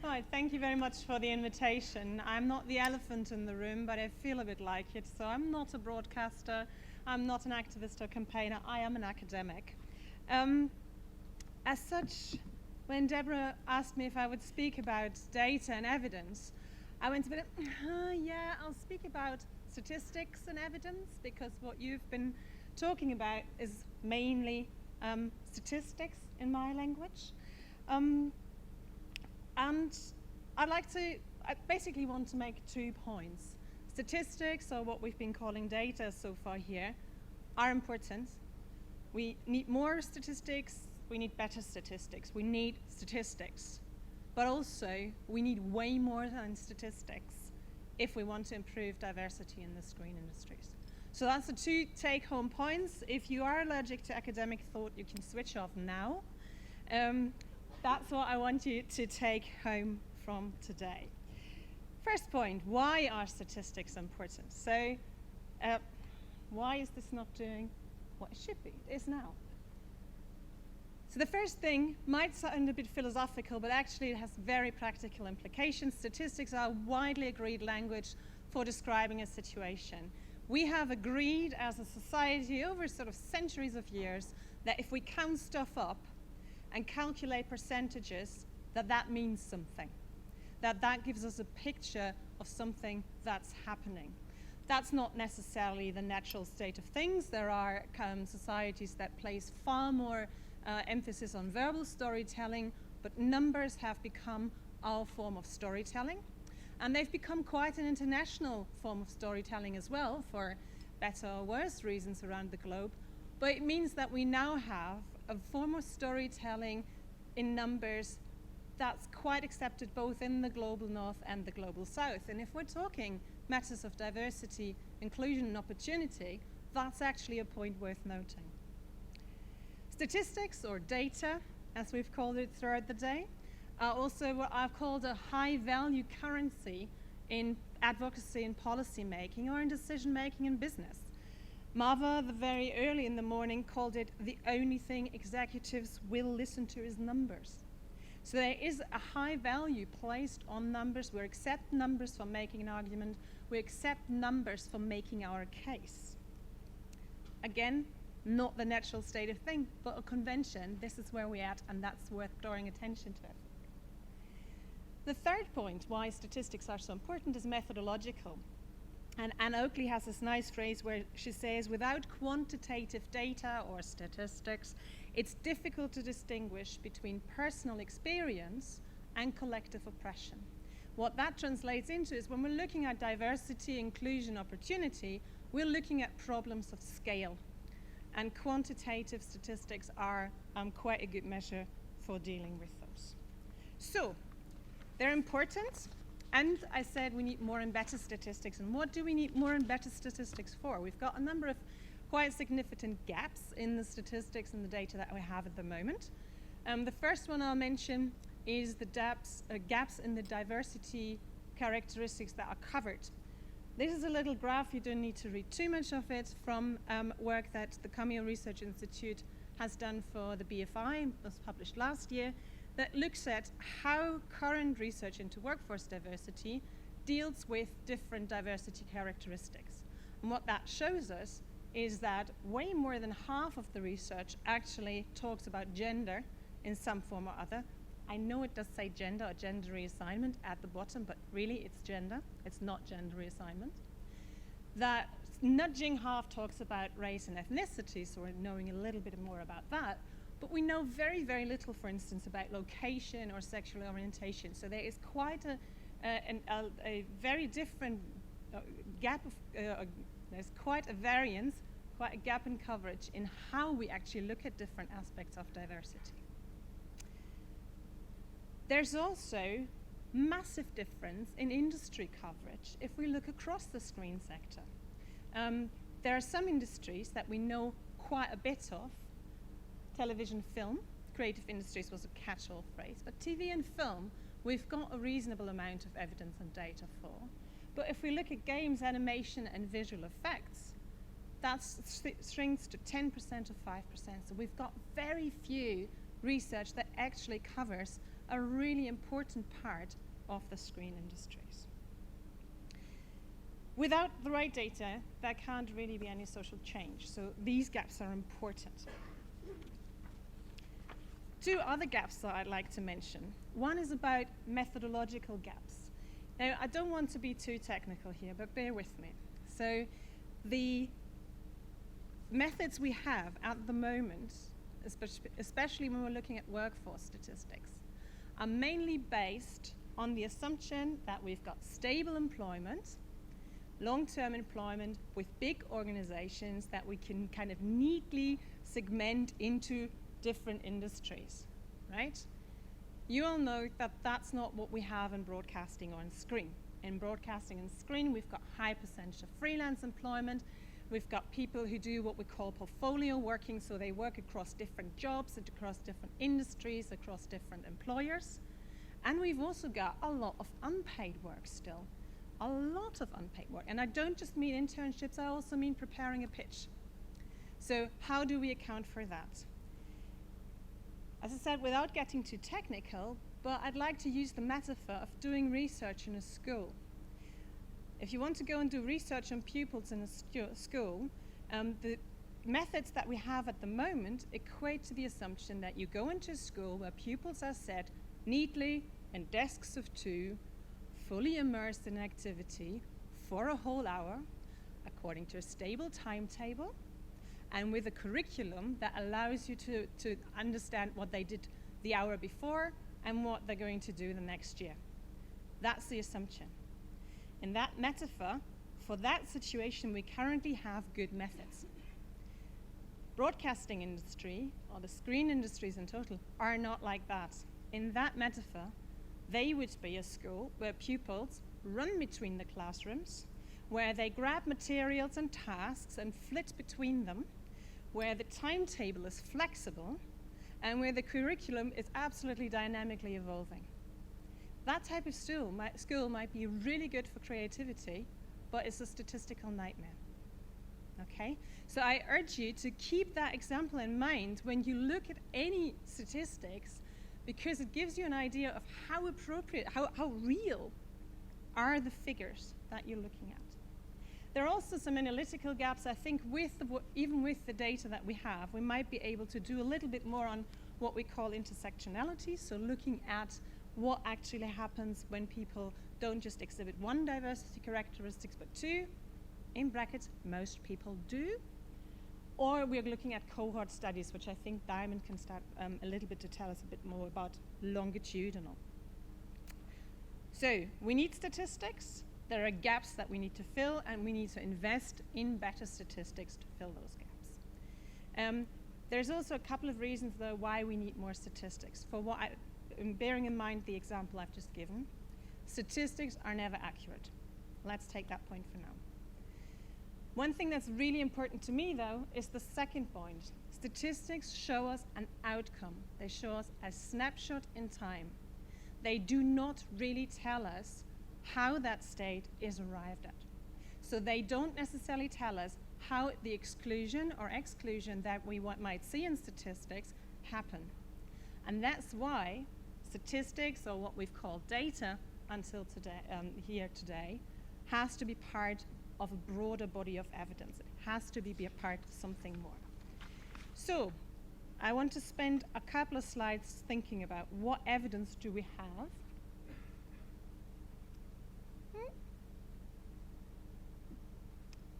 Right, thank you very much for the invitation. I'm not the elephant in the room, but I feel a bit like it. So I'm not a broadcaster, I'm not an activist or campaigner, I am an academic. As such, when Deborah asked me if I would speak about data and evidence, I went a bit, yeah, I'll speak about statistics and evidence, because what you've been talking about is mainly statistics in my language. And I basically want to make 2 points. Statistics, or what we've been calling data so far here, are important. We need more statistics, we need better statistics, we need statistics. But also, we need way more than statistics if we want to improve diversity in the screen industries. So that's the 2 take-home points. If you are allergic to academic thought, you can switch off now. That's what I want you to take home from today. First point, why are statistics important? So, why is this not doing what it should be? It is now. So the first thing might sound a bit philosophical, but actually it has very practical implications. Statistics are a widely agreed language for describing a situation. We have agreed as a society over sort of centuries of years that if we count stuff up and calculate percentages, that means something, that gives us a picture of something that's happening. That's not necessarily the natural state of things. There are societies that place far more emphasis on verbal storytelling, but numbers have become our form of storytelling. And they've become quite an international form of storytelling as well, for better or worse reasons around the globe. But it means that we now have a form of storytelling in numbers that's quite accepted both in the global north and the global south. And if we're talking matters of diversity, inclusion, and opportunity, that's actually a point worth noting. Statistics, or data, as we've called it throughout the day, are also what I've called a high-value currency in advocacy and policy making, or in decision making in business. Marva, very early in the morning, called it the only thing executives will listen to is numbers. So there is a high value placed on numbers. We accept numbers for making an argument. We accept numbers for making our case. Again, not the natural state of thing, but a convention. This is where we're at, and that's worth drawing attention to. The third point, why statistics are so important, is methodological. And Anne Oakley has this nice phrase where she says, without quantitative data or statistics, it's difficult to distinguish between personal experience and collective oppression. What that translates into is when we're looking at diversity, inclusion, opportunity, we're looking at problems of scale. And quantitative statistics are quite a good measure for dealing with those. So, they're important. And I said we need more and better statistics. And what do we need more and better statistics for? We've got a number of quite significant gaps in the statistics and the data that we have at the moment. The first one I'll mention is the gaps in the diversity characteristics that are covered. This is a little graph, you don't need to read too much of it, from work that the CAMEo Research Institute has done for the BFI, it was published last year, that looks at how current research into workforce diversity deals with different diversity characteristics. And what that shows us is that way more than half of the research actually talks about gender in some form or other. I know it does say gender or gender reassignment at the bottom, but really it's gender, it's not gender reassignment. That nudging half talks about race and ethnicity, so we're knowing a little bit more about that. But we know very, very little, for instance, about location or sexual orientation. So there is quite a very different gap of, there's quite a variance, quite a gap in coverage in how we actually look at different aspects of diversity. There's also massive difference in industry coverage if we look across the screen sector. There are some industries that we know quite a bit of. Television, film, creative industries was a catch-all phrase, but TV and film, we've got a reasonable amount of evidence and data for. But if we look at games, animation, and visual effects, that shrinks to 10% or 5%. So we've got very few research that actually covers a really important part of the screen industries. Without the right data, there can't really be any social change. So these gaps are important. Two other gaps that I'd like to mention. One is about methodological gaps. Now, I don't want to be too technical here, but bear with me. So the methods we have at the moment, especially when we're looking at workforce statistics, are mainly based on the assumption that we've got stable employment, long-term employment with big organizations that we can kind of neatly segment into different industries, right? You all know that that's not what we have in broadcasting or in screen. In broadcasting and screen, we've got high percentage of freelance employment. We've got people who do what we call portfolio working, so they work across different jobs and across different industries, across different employers. And we've also got a lot of unpaid work still. A lot of unpaid work. And I don't just mean internships, I also mean preparing a pitch. So how do we account for that? As I said, without getting too technical, but I'd like to use the metaphor of doing research in a school. If you want to go and do research on pupils in a school, the methods that we have at the moment equate to the assumption that you go into a school where pupils are set neatly in desks of two, fully immersed in activity for a whole hour, according to a stable timetable, and with a curriculum that allows you to understand what they did the hour before and what they're going to do the next year. That's the assumption. In that metaphor, for that situation, we currently have good methods. Broadcasting industry, or the screen industries in total, are not like that. In that metaphor, they would be a school where pupils run between the classrooms, where they grab materials and tasks and flit between them, where the timetable is flexible, and where the curriculum is absolutely dynamically evolving. That type of school might be really good for creativity, but it's a statistical nightmare. Okay? So I urge you to keep that example in mind when you look at any statistics, because it gives you an idea of how appropriate, how real are the figures that you're looking at. There are also some analytical gaps. I think even with the data that we have, we might be able to do a little bit more on what we call intersectionality, so looking at what actually happens when people don't just exhibit one diversity characteristics, but two, in brackets, most people do. Or we're looking at cohort studies, which I think Diamond can start a little bit to tell us a bit more about longitudinal. So we need statistics. There are gaps that we need to fill, and we need to invest in better statistics to fill those gaps. There's also a couple of reasons, though, why we need more statistics. Bearing in mind the example I've just given, statistics are never accurate. Let's take that point for now. One thing that's really important to me, though, is the second point. Statistics show us an outcome. They show us a snapshot in time. They do not really tell us how that state is arrived at. So they don't necessarily tell us how the exclusion or exclusion that we might see in statistics happen. And that's why statistics, or what we've called data until today, here today, has to be part of a broader body of evidence. It has to be a part of something more. So I want to spend a couple of slides thinking about what evidence do we have.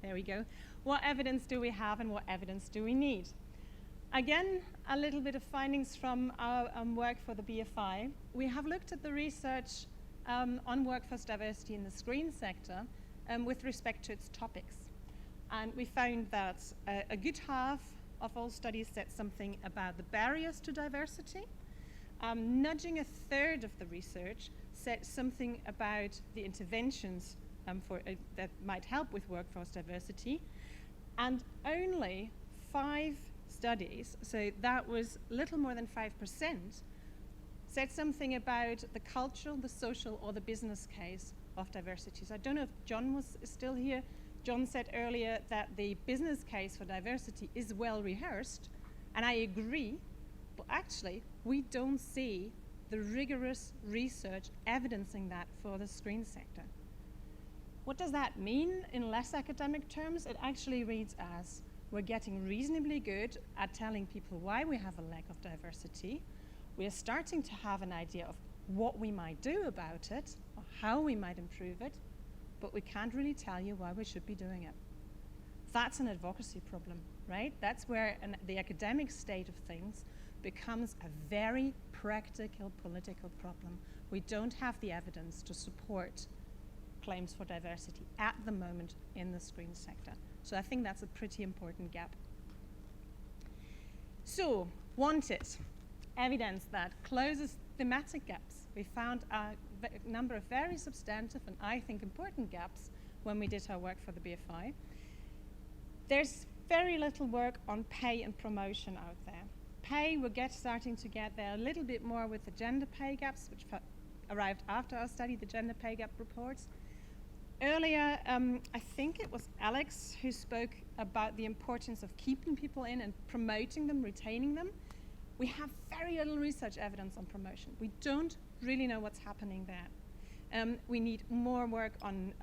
There we go. What evidence do we have and what evidence do we need? Again, a little bit of findings from our work for the BFI. We have looked at the research on workforce diversity in the screen sector with respect to its topics. And we found that a good half of all studies said something about the barriers to diversity. Nudging a third of the research said something about the interventions that might help with workforce diversity. And only 5 studies, so that was little more than 5%, said something about the cultural, the social, or the business case of diversity. So I don't know if John was still here. John said earlier that the business case for diversity is well rehearsed, and I agree, but actually we don't see the rigorous research evidencing that for the screen sector. What does that mean in less academic terms? It actually reads as, we're getting reasonably good at telling people why we have a lack of diversity. We are starting to have an idea of what we might do about it, or how we might improve it, but we can't really tell you why we should be doing it. That's an advocacy problem, right? That's where the academic state of things becomes a very practical political problem. We don't have the evidence to support claims for diversity at the moment in the screen sector. So I think that's a pretty important gap. So, wanted evidence that closes thematic gaps. We found a number of very substantive and I think important gaps when we did our work for the BFI. There's very little work on pay and promotion out there. Pay, we're starting to get there a little bit more with the gender pay gaps, which arrived after our study, the gender pay gap reports. Earlier, I think it was Alex who spoke about the importance of keeping people in and promoting them, retaining them. We have very little research evidence on promotion. We don't really know what's happening there. We need more work on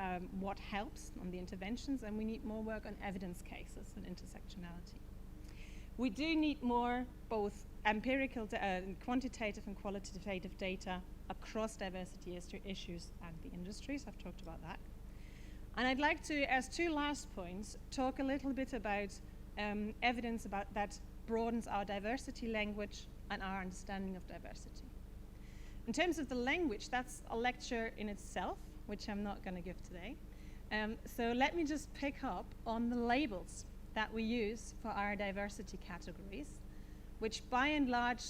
what helps, on the interventions, and we need more work on evidence cases and intersectionality. We do need more both empirical, quantitative and qualitative data across diversity issues and the industries. I've talked about that. And I'd like to, as two last points, talk a little bit about evidence about that broadens our diversity language and our understanding of diversity. In terms of the language, that's a lecture in itself, which I'm not going to give today. So let me just pick up on the labels that we use for our diversity categories, which by and large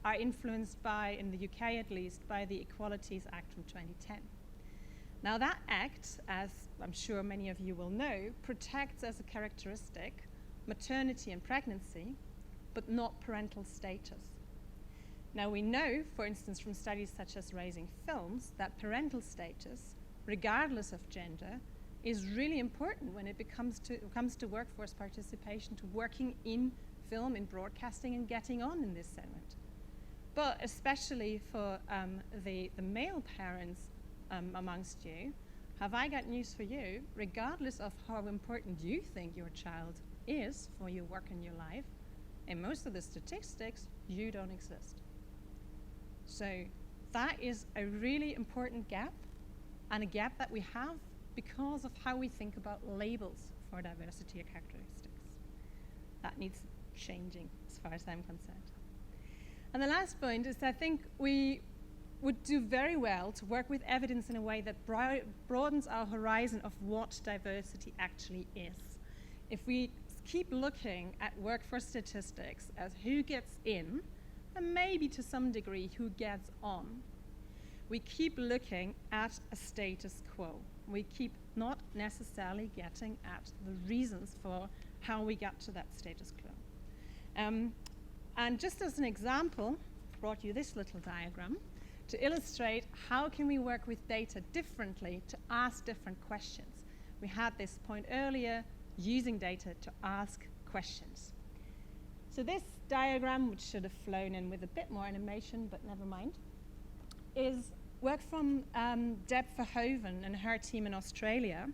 are influenced by, in the UK at least, by the Equalities Act from 2010. Now that act, as I'm sure many of you will know, protects as a characteristic maternity and pregnancy, but not parental status. Now we know, for instance, from studies such as Raising Films, that parental status, regardless of gender, is really important when it comes to workforce participation, to working in film, in broadcasting, and getting on in this segment. But especially for the male parents amongst you, have I got news for you. Regardless of how important you think your child is for your work and your life, in most of the statistics, you don't exist. So that is a really important gap, and a gap that we have because of how we think about labels for diversity characteristics. That needs changing as far as I'm concerned. And the last point is I think we would do very well to work with evidence in a way that broadens our horizon of what diversity actually is. If we keep looking at workforce statistics as who gets in, and maybe to some degree who gets on, we keep looking at a status quo. We keep not necessarily getting at the reasons for how we got to that status quo. And just as an example, I brought you this little diagram to illustrate how can we work with data differently to ask different questions. We had this point earlier, using data to ask questions. So this diagram, which should have flown in with a bit more animation, but never mind, is work from Deb Verhoeven and her team in Australia.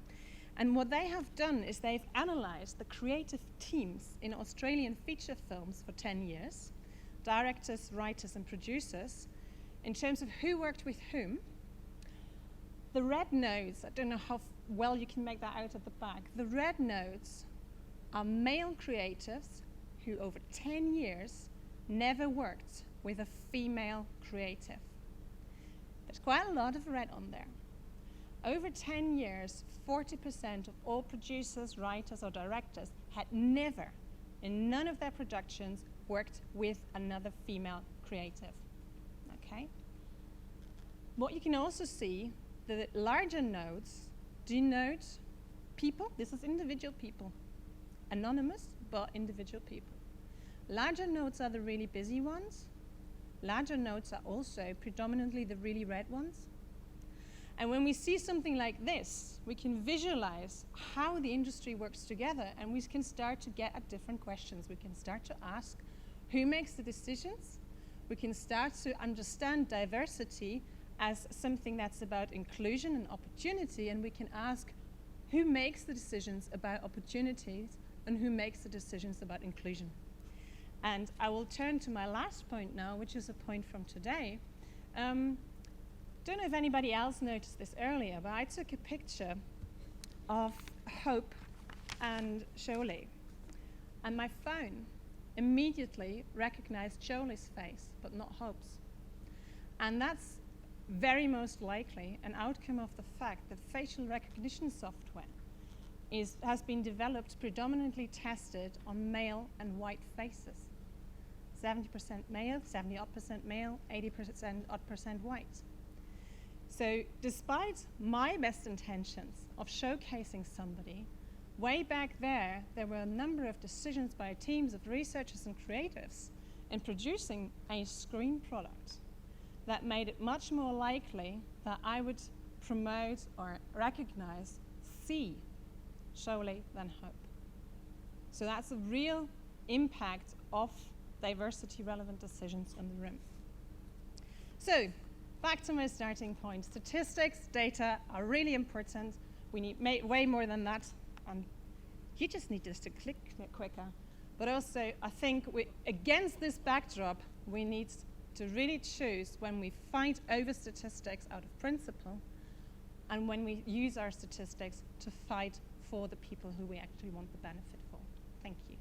And what they have done is they've analyzed the creative teams in Australian feature films for 10 years, directors, writers, and producers, in terms of who worked with whom. The red nodes, I don't know how well you can make that out at the back, the red nodes are male creatives who over 10 years never worked with a female creative. There's quite a lot of red on there. Over 10 years, 40% of all producers, writers, or directors had never, in none of their productions, worked with another female creative. Okay? What you can also see, the larger nodes denote people. This is individual people. Anonymous, but individual people. Larger nodes are the really busy ones. Larger nodes are also predominantly the really red ones. And when we see something like this, we can visualize how the industry works together, and we can start to get at different questions. We can start to ask who makes the decisions, we can start to understand diversity as something that's about inclusion and opportunity, and we can ask who makes the decisions about opportunities and who makes the decisions about inclusion. And I will turn to my last point now, which is a point from today. Don't know if anybody else noticed this earlier, but I took a picture of Hope and Jolie, and my phone immediately recognized Jolie's face, but not Hope's. And that's very most likely an outcome of the fact that facial recognition software has been developed, predominantly tested on male and white faces. 70% male, 70% male, 80% white. So despite my best intentions of showcasing somebody, way back there were a number of decisions by teams of researchers and creatives in producing a screen product that made it much more likely that I would promote or recognize, see Jolie than Hope. So that's a real impact of diversity relevant decisions in the room. So back to my starting point. Statistics, data are really important. We need way more than that. You just need this to click quicker. But also, I think against this backdrop, we need to really choose when we fight over statistics out of principle and when we use our statistics to fight for the people who we actually want the benefit for. Thank you.